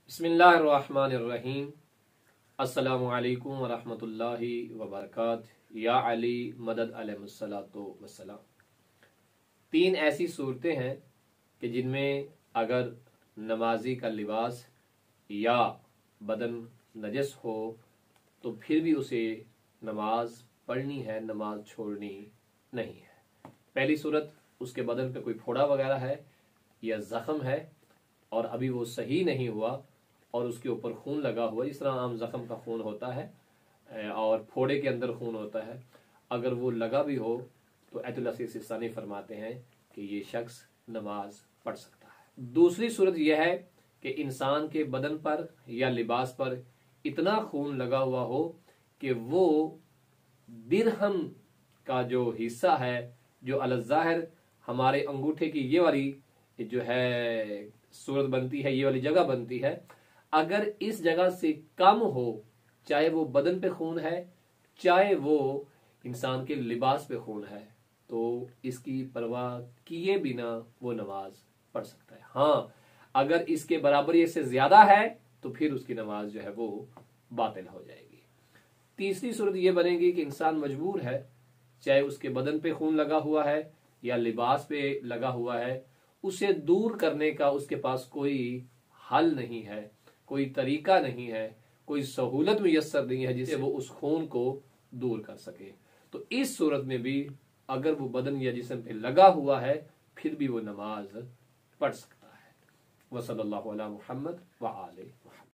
बिस्मिल्लाहिर्रहमानिर्रहीम। अस्सलामु अलैकुम वरहमतुल्लाहि वबरकातुहू। या अली मदद अलैहिस्सलातु वस्सलाम। तीन ऐसी सूरतें हैं कि जिनमें अगर नमाजी का लिबास या बदन नजस हो तो फिर भी उसे नमाज पढ़नी है, नमाज छोड़नी नहीं है। पहली सूरत, उसके बदन पे कोई फोड़ा वगैरह है या जख्म है और अभी वो सही नहीं हुआ और उसके ऊपर खून लगा हुआ, इस तरह आम जख्म का खून होता है और फोड़े के अंदर खून होता है, अगर वो लगा भी हो तो अयतुल्लाह सिस्तानी फरमाते हैं कि ये शख्स नमाज पढ़ सकता है। दूसरी सूरत यह है कि इंसान के बदन पर या लिबास पर इतना खून लगा हुआ हो कि वो दिरहम का जो हिस्सा है, जो अलज़ाहिर हमारे अंगूठे की ये वाली जो है सूरत बनती है, ये वाली जगह बनती है, अगर इस जगह से कम हो, चाहे वो बदन पे खून है चाहे वो इंसान के लिबास पे खून है, तो इसकी परवाह किए बिना वो नमाज पढ़ सकता है। हाँ, अगर इसके बराबरी से ज्यादा है तो फिर उसकी नमाज जो है वो बातिल हो जाएगी। तीसरी सूरत ये बनेगी कि इंसान मजबूर है, चाहे उसके बदन पे खून लगा हुआ है या लिबास पे लगा हुआ है, उसे दूर करने का उसके पास कोई हल नहीं है, कोई तरीका नहीं है, कोई सहूलत मुयस्सर नहीं है जिससे वो उस खून को दूर कर सके। तो इस सूरत में भी अगर वो बदन या जिस्म पे लगा हुआ है फिर भी वो नमाज पढ़ सकता है। वसल्लल्लाहु अला मुहम्मद व आले मुहम्मद।